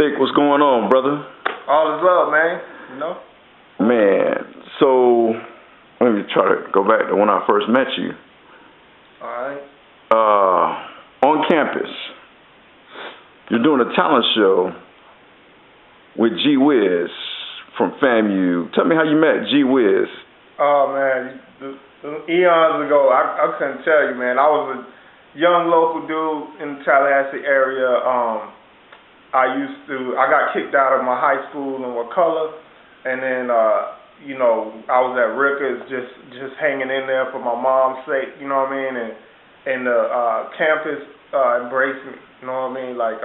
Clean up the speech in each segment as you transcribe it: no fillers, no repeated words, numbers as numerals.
Thick, what's going on, brother? All is well, man. You know? Man, so let me try to go back to when I first met you. All right. On campus, you're doing a talent show with G Wiz from FAMU. Tell me how you met G Wiz. Oh, man. Eons ago, I couldn't tell you, man. I was a young local dude in the Tallahassee area. I got kicked out of my high school in Wakulla, and then, I was at Rickers just hanging in there for my mom's sake, you know what I mean? And the campus embraced me, you know what I mean? Like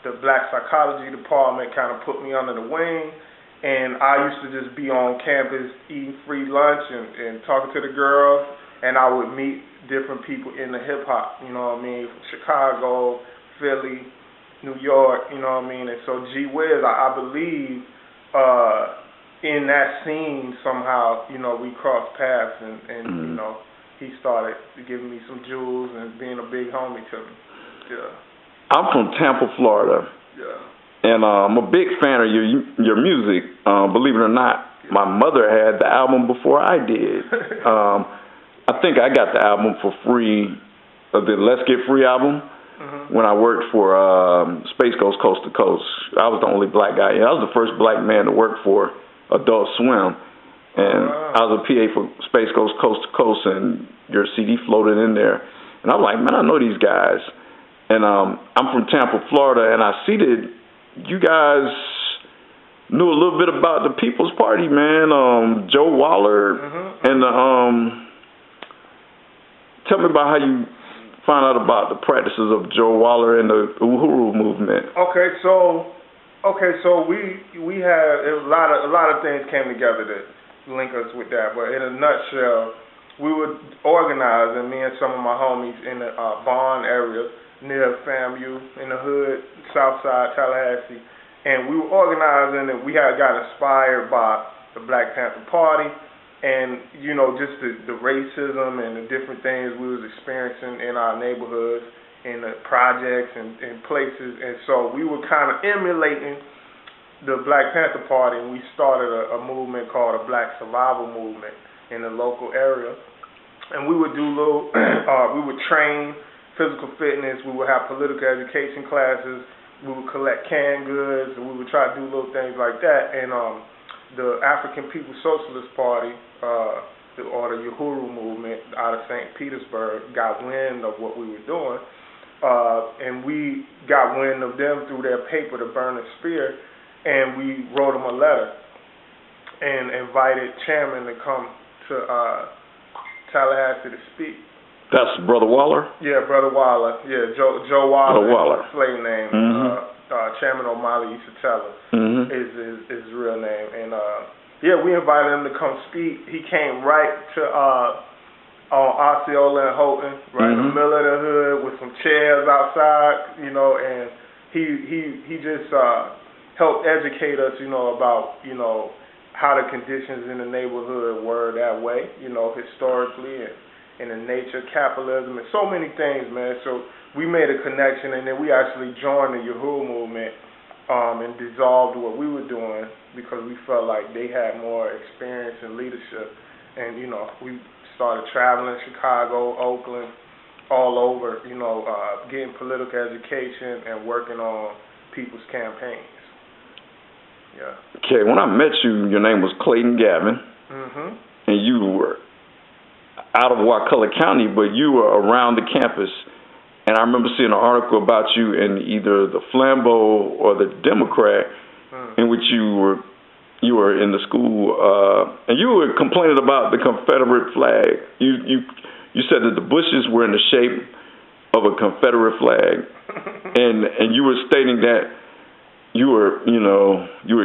the Black Psychology Department kind of put me under the wing, and I used to just be on campus eating free lunch and talking to the girls, and I would meet different people in the hip-hop, you know what I mean? From Chicago, Philly, New York, you know what I mean? And so G Wiz, I believe, in that scene somehow, we crossed paths, and he started giving me some jewels and being a big homie to me. Yeah. I'm from Tampa, Florida. Yeah. And I'm a big fan of your music. Believe it or not, my mother had the album before I did. I think I got the album for free, the Let's Get Free album, when I worked for Space Coast Coast to Coast. I was the only black guy. I was the first black man to work for Adult Swim. And I was a PA for Space Coast Coast to Coast, and your CD floated in there. And I'm like, man, I know these guys. And I'm from Tampa, Florida, and I see that you guys knew a little bit about the People's Party, man. Joe Waller, and tell me about how you found out about the practices of Joe Waller and the Uhuru movement. Okay, so we had a lot of things came together to link us with that. But in a nutshell, we would organize, and me and some of my homies in the Bond area near FAMU in the hood, South Side, Tallahassee, and we were organizing, and we had got inspired by the Black Panther Party, and just the racism and the different things we was experiencing in our neighborhoods, in the projects and places, and so we were kind of emulating the Black Panther Party, and we started a movement called a Black Survival Movement in the local area, and we would do we would train physical fitness, we would have political education classes, we would collect canned goods, and we would try to do little things like that. And the African People's Socialist Party, or the Uhuru movement out of St. Petersburg, got wind of what we were doing, and we got wind of them through their paper, The Burning Spear, and we wrote them a letter and invited Chairman to come to Tallahassee to speak. That's Brother Waller? Yeah, Brother Waller. Yeah, Joe Waller. Waller. Slave name. Chairman O'Malley used to tell us is his real name. And we invited him to come speak. He came right to on Osceola and Houghton, right in the middle of the hood with some chairs outside, and he just helped educate us, about how the conditions in the neighborhood were that way, historically, and the nature of capitalism and so many things, man. So we made a connection, and then we actually joined the Uhuru movement and dissolved what we were doing because we felt like they had more experience in leadership. And, we started traveling Chicago, Oakland, all over, getting political education and working on people's campaigns. Yeah. Okay, when I met you, your name was Clayton Gavin, and you were out of Wakulla County, but you were around the campus. And I remember seeing an article about you in either the Flambeau or the Democrat, in which you were in the school, and you were complaining about the Confederate flag. You said that the bushes were in the shape of a Confederate flag, and you were stating that you were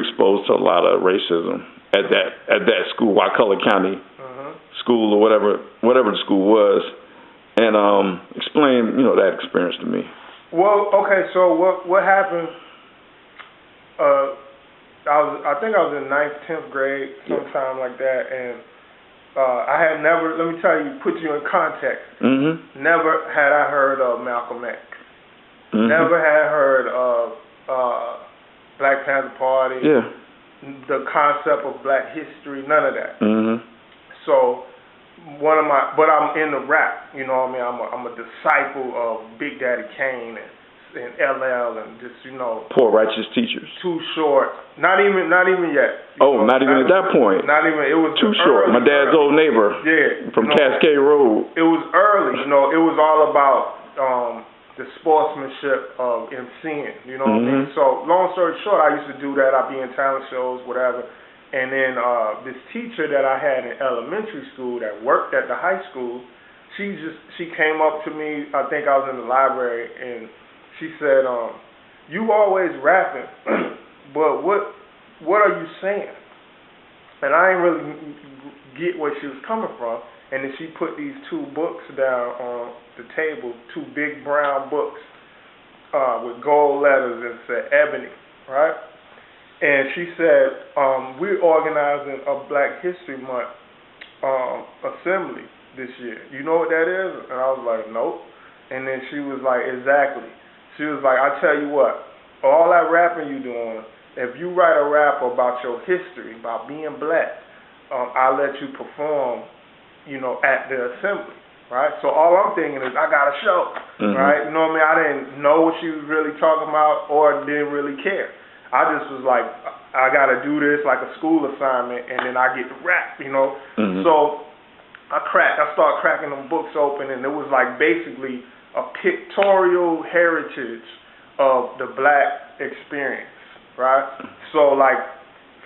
exposed to a lot of racism at that school, Wakulla County school, or whatever the school was, and explain that experience to me. Well, okay, so what happened? I think I was in 9th, 10th grade, sometime like that, and I had never. Let me tell you, put you in context. Never had I heard of Malcolm X. Never had heard of dance party. Yeah. The concept of Black history, none of that. Mm-hmm. So but I'm in the rap, you know what I mean? I'm a disciple of Big Daddy Kane and LL and just, you know. Poor Righteous Teachers. Too Short. Not even yet. Not even at that point. Not even. It was Too Short. My dad's old neighbor. Yeah. From Cascade Road. It was early, you know. It was all about the sportsmanship of MCing, you know what I mean? So long story short, I used to do that. I'd be in talent shows, whatever. And then this teacher that I had in elementary school that worked at the high school, she came up to me, I think I was in the library, and she said, you always rapping, but what are you saying? And I didn't really get where she was coming from. And then she put these two books down on the table, two big brown books with gold letters and said Ebony, right? And she said, we're organizing a Black History Month assembly this year. You know what that is? And I was like, nope. And then she was like, exactly. She was like, I tell you what, all that rapping you doing, if you write a rap about your history, about being Black, I'll let you perform, you know, at the assembly, right? So all I'm thinking is, I got a show, right? You know what I mean? I didn't know what she was really talking about or didn't really care. I just was like, I got to do this like a school assignment, and then I get to rap, you know? So I started cracking them books open, and it was like basically a pictorial heritage of the Black experience, right? So like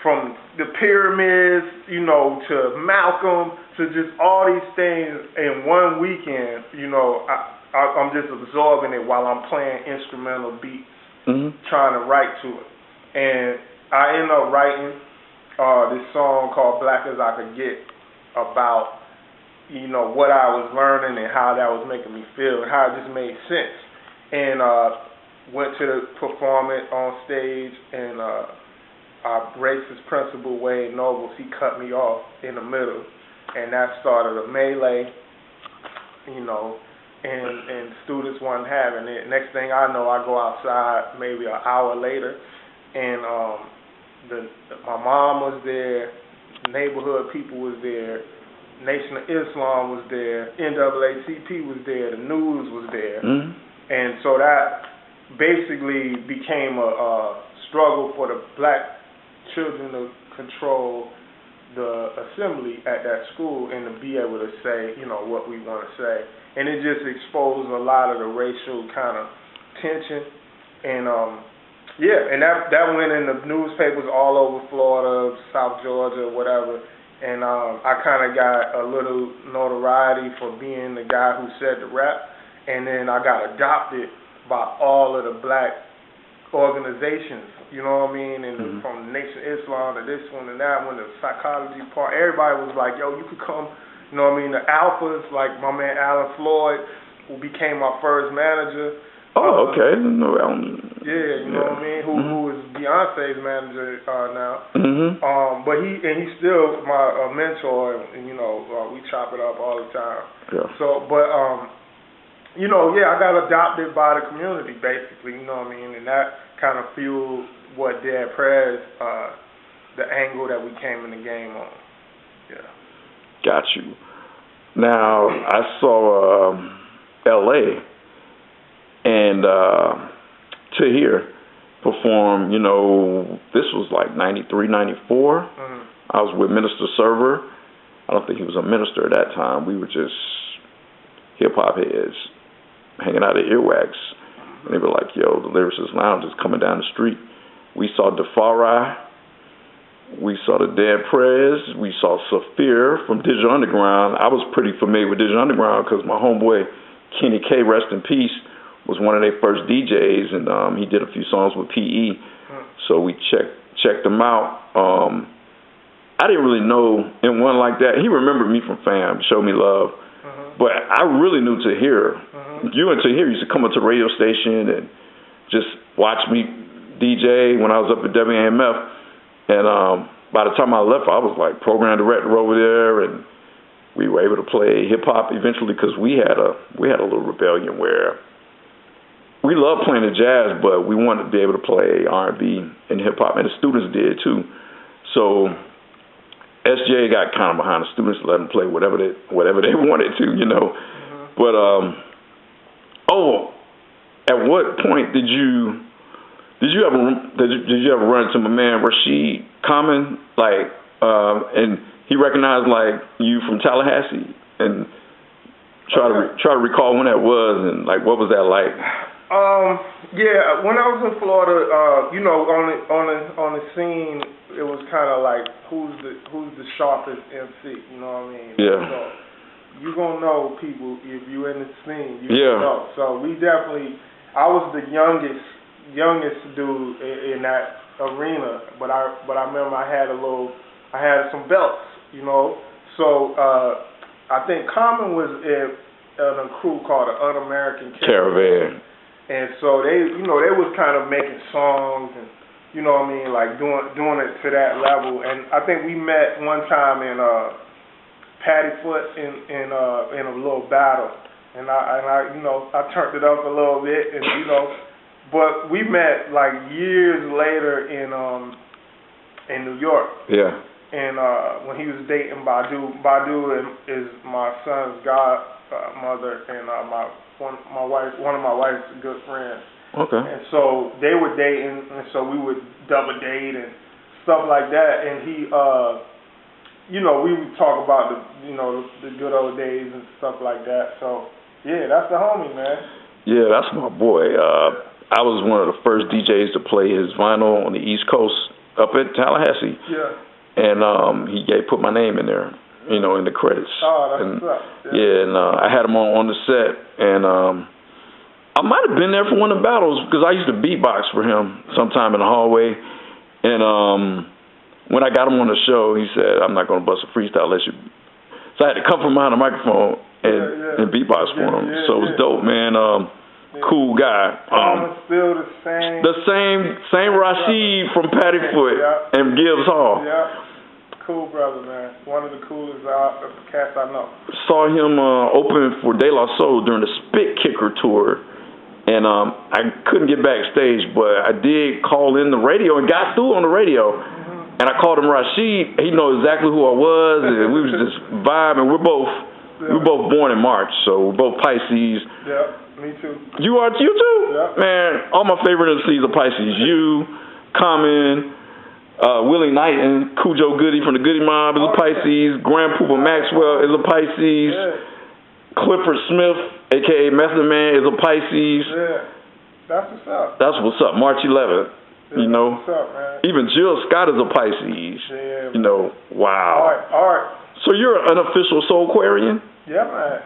from the pyramids, you know, to Malcolm, to just all these things in one weekend, you know, I'm just absorbing it while I'm playing instrumental beats, trying to write to it. And I ended up writing this song called Black as I Could Get about, you know, what I was learning and how that was making me feel and how it just made sense. And went to perform it on stage, and our racist principal, Wade Nobles, he cut me off in the middle, and that started a melee, you know, and students wasn't having it. Next thing I know, I go outside maybe an hour later, and my mom was there, neighborhood people was there, Nation of Islam was there, NAACP was there, the news was there, and so that basically became a struggle for the Black children to control the assembly at that school and to be able to say, you know, what we want to say. And it just exposed a lot of the racial kind of tension. And, and that went in the newspapers all over Florida, South Georgia, whatever. And I kind of got a little notoriety for being the guy who said the rap. And then I got adopted by all of the Black organizations, you know what I mean? And from Nation of Islam to this one and that one, the psychology part, everybody was like, yo, you could come, you know what I mean? The Alphas, like my man Alan Floyd, who became my first manager. Oh, okay. No, yeah, you know what I mean? Who is Beyonce's manager now. But he's still my mentor, and you know, we chop it up all the time. Yeah. So, but you know, I got adopted by the community, basically, you know what I mean? And that kind of fueled what Dead Prayers, the angle that we came in the game on. Yeah. Got you. Now, I saw L.A. and Tahir perform, you know, this was like 93, 94. I was with Minister Server. I don't think he was a minister at that time. We were just hip-hop heads hanging out at Earwax. And they were like, yo, the Lyricist Lounge is coming down the street. We saw Defari. We saw the Dead Prayers. We saw Saphir from Digital Underground. I was pretty familiar with Digital Underground because my homeboy, Kenny K, rest in peace, was one of their first DJs, and he did a few songs with P.E. So we checked them out. I didn't really know anyone like that. He remembered me from Fam, showed me love. But I really knew Tahir. You and Tahir used to come up to the radio station and just watch me DJ when I was up at WAMF. And by the time I left, I was like program director over there, and we were able to play hip hop eventually because we had a little rebellion where we loved playing the jazz, but we wanted to be able to play R&B and hip hop, and the students did too. So SJ got kind of behind the students, let them play whatever they wanted to, you know. But at what point did you ever run into my man Rashid Common, like, and he recognized like you from Tallahassee, and try to recall when that was, and like what was that like? Yeah, when I was in Florida, you know, on the scene, it was kind of like who's the sharpest MC, you know what I mean? Yeah. So you gonna know people if you in the scene. Yeah. Know. So we definitely, I was the youngest dude in that arena, but I remember I had some belts, you know. So I think Common was in a crew called the Un-American Caravan. And so they was kind of making songs and, you know what I mean, like doing it to that level. And I think we met one time in Paddyfoot in a little battle, and I you know, I turned it up a little bit, and you know, but we met like years later in New York. Yeah. And when he was dating Badu. Badu is my son's godmother and one of my wife's good friends. Okay. And so they were dating, and so we would double date and stuff like that. And he, you know, we would talk about the good old days and stuff like that. So yeah, that's the homie, man. Yeah, that's my boy. I was one of the first DJs to play his vinyl on the East Coast up at Tallahassee. Yeah. And he put my name in there, you know, in the credits. Oh, that's what's up. Yeah, and I had him on the set, and I might have been there for one of the battles because I used to beatbox for him sometime in the hallway. And when I got him on the show, he said, "I'm not going to bust a freestyle unless you." So I had to come from behind the microphone and beatbox for him. So it was dope, man. Cool guy. Still the same. The same Rashid from Paddyfoot and Gibbs Hall. Yeah. Cool brother, man. One of the coolest cats I know. Saw him open for De La Soul during the Spit Kicker tour, and I couldn't get backstage, but I did call in the radio and got through on the radio. And I called him Rashid. He knows exactly who I was, and we was just vibing. We're both born in March, so we're both Pisces. Yeah, me too. You too? Yeah. Man, all my favorite MCs are Pisces. You, Common, Willie Knight and Cujo Goody from the Goody Mob is a Pisces. Grand Poopa Maxwell is a Pisces. Yeah. Clifford Smith, a.k.a. Method Man, is a Pisces. Yeah, that's what's up. That's what's up. March 11th, you know. What's up, man? Even Jill Scott is a Pisces. Yeah, you know, wow. All right. So you're an unofficial Soul Aquarian? Yeah, man.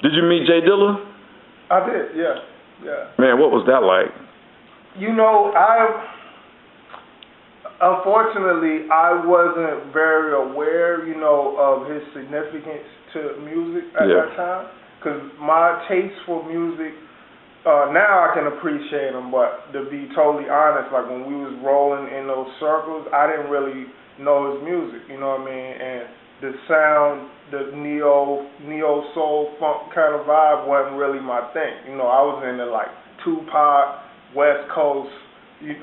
Did you meet Jay Dilla? I did, yeah. Man, what was that like? You know, unfortunately, I wasn't very aware, you know, of his significance to music at that time. Because my taste for music, now I can appreciate him, but to be totally honest, like when we was rolling in those circles, I didn't really know his music, you know what I mean? And the sound, the neo soul funk kind of vibe wasn't really my thing. You know, I was into like Tupac, West Coast,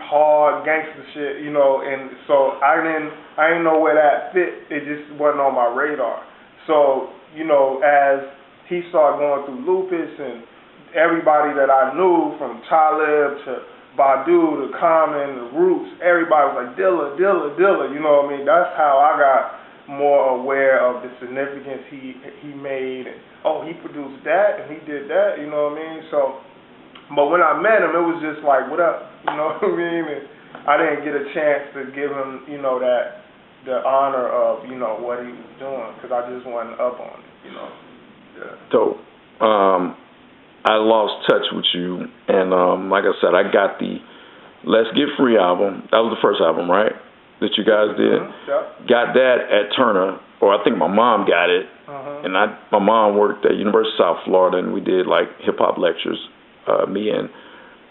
hard gangster shit, you know, and so I didn't know where that fit. It just wasn't on my radar. So, you know, as he started going through Lupus and everybody that I knew, from Talib to Badu to Common, the Roots, everybody was like, Dilla, you know what I mean? That's how I got more aware of the significance he made. And, he produced that and he did that, you know what I mean? So, but when I met him, it was just like, what up? You know what I mean? And I didn't get a chance to give him, you know, the honor of, you know, what he was doing, because I just wasn't up on it, you know. Yeah. Dope. I lost touch with you, and like I said, I got the Let's Get Free album. That was the first album, right, that you guys did? Mm-hmm. Got that at Turner, or I think my mom got it, and my mom worked at University of South Florida, and we did like hip-hop lectures. Me and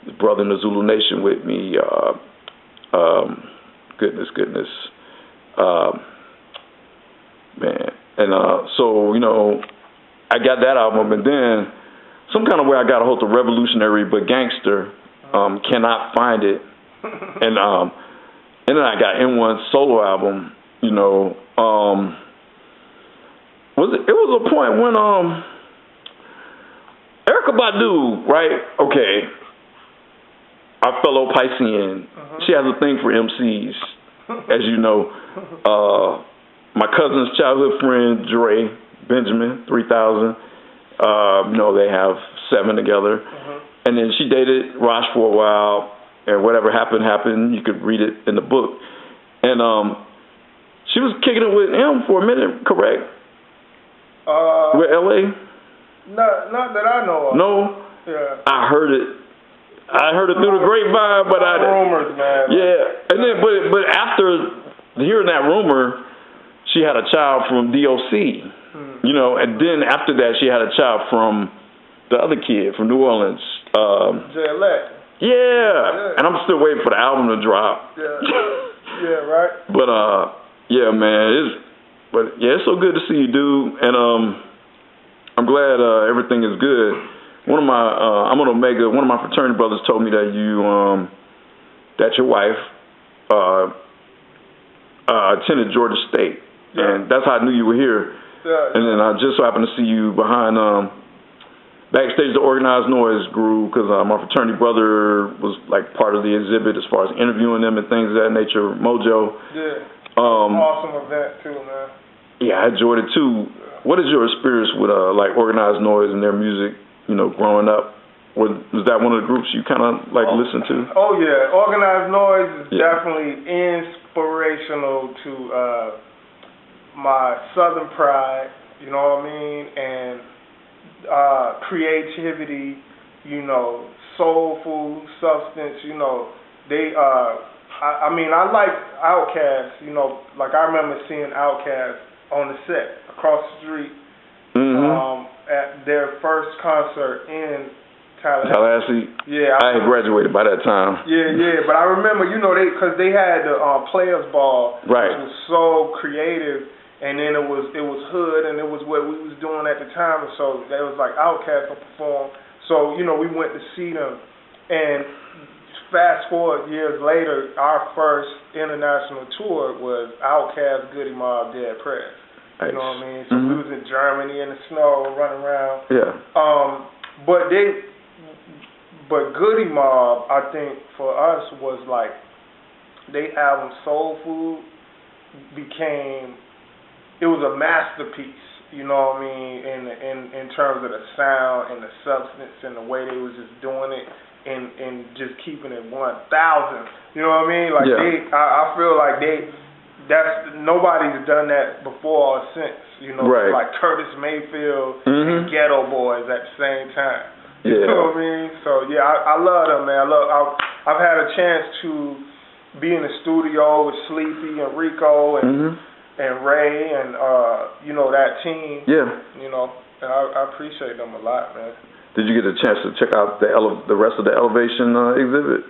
his brother in the Zulu Nation with me. Goodness. Man. And so, you know, I got that album, and then some kind of way I got a hold of Revolutionary but Gangster. Cannot find it. And then I got N1's solo album, you know. It was a point when Erykah Badu, right? Okay. Our fellow Piscean. She has a thing for MCs, as you know. My cousin's childhood friend, Dre Benjamin, 3000. You know, they have 7 together. And then she dated Rosh for a while, and whatever happened. You could read it in the book. And she was kicking it with him for a minute, correct? With L.A.? Not that I know of. No? Yeah. I heard it through the grapevine, but rumors, man. Yeah. And then, but after hearing that rumor, she had a child from DOC, you know, and then after that, she had a child from the other kid from New Orleans. J-Elect. Yeah. And I'm still waiting for the album to drop. Yeah. Yeah, right. But yeah, man, it's so good to see you, dude. And I'm glad everything is good. One of my I'm an Omega. One of my fraternity brothers told me that that your wife attended Georgia State, and that's how I knew you were here. Yeah. And then I just so happened to see you behind backstage the Organized Noise grew, because my fraternity brother was like part of the exhibit as far as interviewing them and things of that nature. Mojo. Yeah. Awesome event too, man. Yeah, I enjoyed it too. What is your experience with like Organized Noise and their music? You know, growing up, was that one of the groups you kind of like listened to? Oh yeah, Organized Noise is definitely inspirational to my Southern pride. You know what I mean? And creativity, you know, soulful substance, you know, they I mean, I like Outkast, you know, like I remember seeing Outkast on the set across the street at their first concert in Tallahassee. Yeah, I had graduated by that time. Yeah, but I remember, you know, because they had the Players Ball, right, which was so creative. And then it was hood, and it was what we was doing at the time, and so that was like Outkast to perform. So, you know, we went to see them, and fast forward years later, our first international tour was Outkast, Goody Mob, Dead Prez. You know what I mean? So we was in Germany in the snow, running around. Yeah. But Goody Mob, I think for us was like, they album Soul Food became. It was a masterpiece, you know what I mean, in terms of the sound and the substance and the way they was just doing it and just keeping it 1,000. You know what I mean? Like I feel like nobody's done that before or since. You know, like Curtis Mayfield and Ghetto Boys at the same time. You know what I mean? So yeah, I love them, man. I've had a chance to be in the studio with Sleepy and Rico and Ray and you know, that team. Yeah. You know, and I appreciate them a lot, man. Did you get a chance to check out the rest of the Elevation exhibit?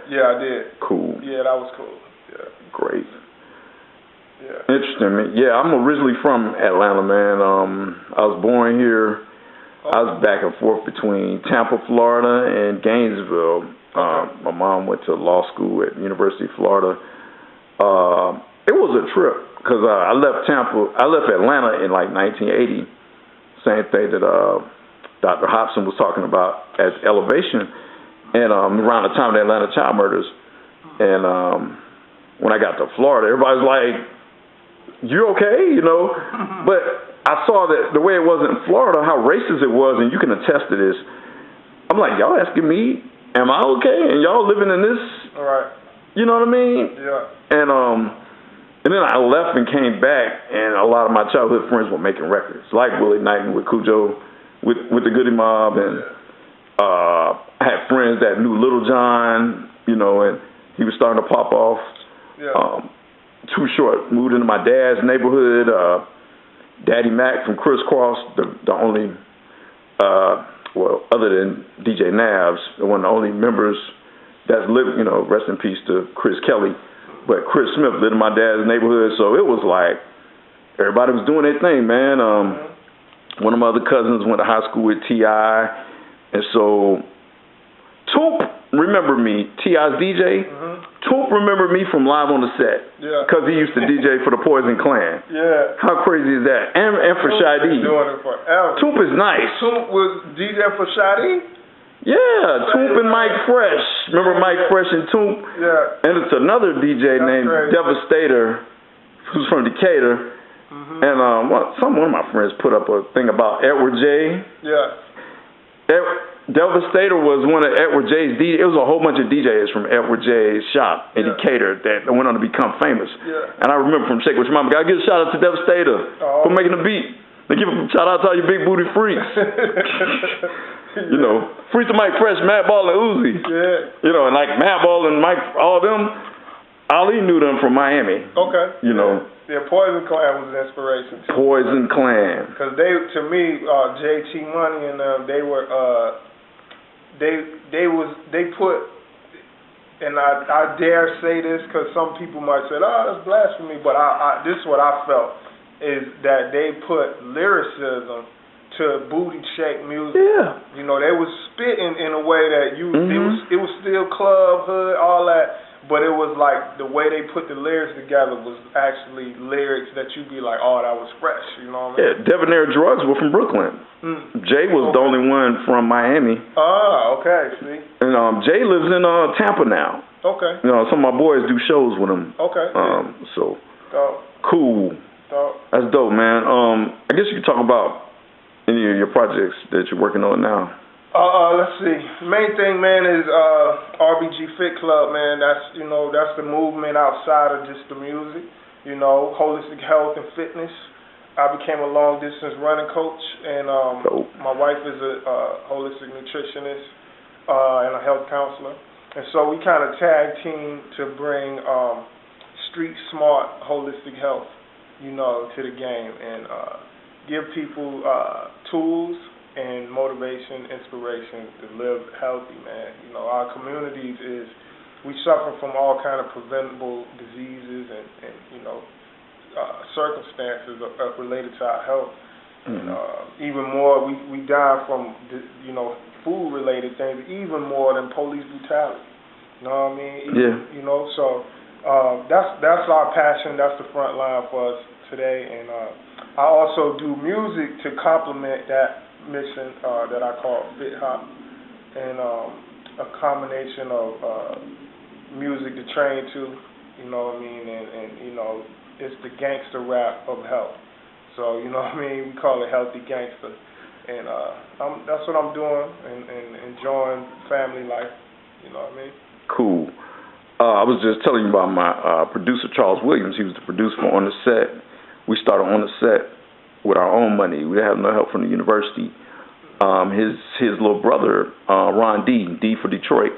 Yeah, I did. Cool. Yeah, that was cool. Yeah. Great. Yeah. Interesting. Yeah, I'm originally from Atlanta, man. I was born here. I was back and forth between Tampa, Florida, and Gainesville. My mom went to law school at University of Florida. It was a trip because I left Atlanta in like 1980. Same thing that Dr. Hobson was talking about at Elevation, and around the time of the Atlanta child murders. And when I got to Florida, everybody's like, "You okay?" You know. But I saw that the way it was in Florida, how racist it was, and you can attest to this. I'm like, y'all asking me, am I okay? And y'all living in this? All right. You know what I mean? Yeah. And then I left and came back, and a lot of my childhood friends were making records, like Willie Knighton with Cujo, with the Goody Mob, and I had friends that knew Little John, you know, and he was starting to pop off. Yeah. Too Short moved into my dad's neighborhood. Daddy Mac from Crisscross, the only, other than DJ Navs, one of the only members that's lived, you know, rest in peace to Chris Kelly. But Chris Smith lived in my dad's neighborhood, so it was like everybody was doing their thing, man. One of my other cousins went to high school with T.I., and so Toop remembered me, T.I.'s DJ. Toop remembered me from Live on the Set because he used to DJ for the Poison Clan. Yeah. How crazy is that? And for Shadi. Doing it forever. Toop is nice. Toop was DJ for Shadi? Yeah, Toop and Mike Fresh. Remember Mike Fresh and Toop? Yeah. And it's another DJ named Devastator, who's from Decatur. And one of my friends put up a thing about Edward J. Yeah. Devastator was one of Edward J's DJs. It was a whole bunch of DJs from Edward J's shop in Decatur that went on to become famous. Yeah. And I remember from Shake With Your Mama, gotta give a shout out to Devastator for making the beat. They give a shout out to all you big booty freaks. You know, Freaks to Mike Fresh, Madball and Uzi. Yeah. You know, and like Madball and Mike, all them, Ali knew them from Miami. Okay. You know. Yeah, Poison Clan was an inspiration too. Poison Clan. Because to me, JT Money and them, they were, they put, and I dare say this because some people might say, oh, that's blasphemy, but this is what I felt, is that they put lyricism to booty shake music. Yeah. You know, they was spitting in a way that it was still club, hood, all that. But it was like the way they put the lyrics together was actually lyrics that you'd be like, oh, that was fresh, you know what I mean? Yeah, Debonair Drugs were from Brooklyn. Jay was the only one from Miami. Ah, okay, see. And Jay lives in Tampa now. Okay. You know, some of my boys do shows with him. Okay. So, dope. Cool. Dope. That's dope, man. I guess you could talk about any of your projects that you're working on now. Let's see. Main thing, man, is RBG Fit Club, man. That's the movement outside of just the music. You know, holistic health and fitness. I became a long distance running coach, and my wife is a holistic nutritionist and a health counselor. And so we kind of tag team to bring street smart holistic health, you know, to the game and give people tools and motivation, inspiration to live healthy, man. You know, our communities we suffer from all kind of preventable diseases and you know, circumstances related to our health. And even more, we die from, you know, food-related things, even more than police brutality. You know what I mean? You know, so that's our passion. That's the front line for us today. And I also do music to complement that mission that I call Fit Hop, and a combination of music to train to, you know what I mean, and you know, it's the gangster rap of health. So, you know what I mean, we call it Healthy Gangster, and that's what I'm doing, and enjoying family life, you know what I mean. Cool. I was just telling you about my producer, Charles Williams. He was the producer for On the Set. We started On the Set with our own money. We had no help from the university. His little brother, Ron D for Detroit,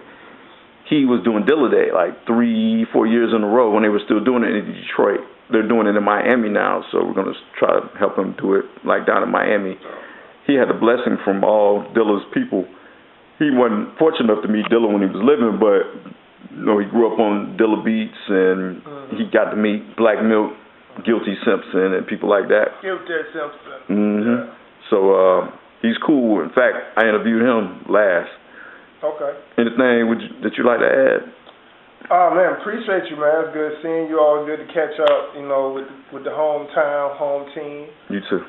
he was doing Dilla Day like 3-4 years in a row when they were still doing it in Detroit. They're doing it in Miami now, so we're going to try to help him do it like down in Miami. He had a blessing from all Dilla's people. He wasn't fortunate enough to meet Dilla when he was living, but you know, he grew up on Dilla beats, and he got to meet Black Milk, Guilty Simpson, and people like that. Guilty Simpson. Yeah. So he's cool. In fact, I interviewed him last. Okay. Anything that you'd like to add? Oh, man, appreciate you, man. It's good seeing you. Always good to catch up, you know, with the home team. You too.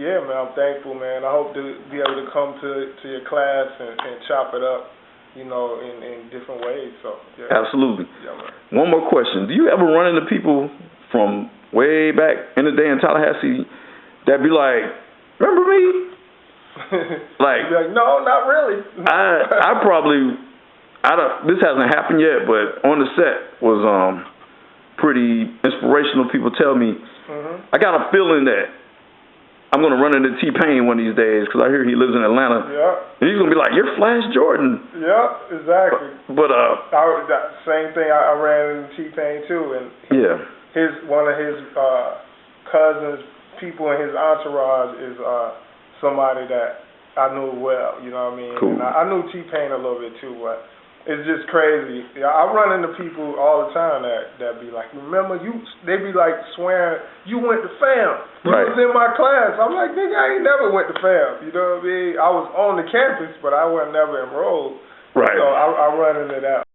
Yeah, man, I'm thankful, man. I hope to be able to come to your class and chop it up, you know, in different ways. So yeah. Absolutely. Yeah, man. One more question. Do you ever run into people from way back in the day in Tallahassee that be like, remember me? Like, no, not really. I probably, this hasn't happened yet, but On the Set was pretty inspirational. People tell me, I got a feeling that I'm going to run into T-Pain one of these days because I hear he lives in Atlanta. Yeah. And he's going to be like, you're Flash Jordan. Yeah, exactly. But same thing, I ran into T-Pain too. And one of his cousins, people in his entourage is somebody that I knew well, you know what I mean? Cool. And I knew T-Pain a little bit too, but it's just crazy. I run into people all the time that be like, remember you? They be like swearing, you went to FAM. You was in my class. I'm like, nigga, I ain't never went to FAM. You know what I mean? I was on the campus, but I was never enrolled. Right. So I run into that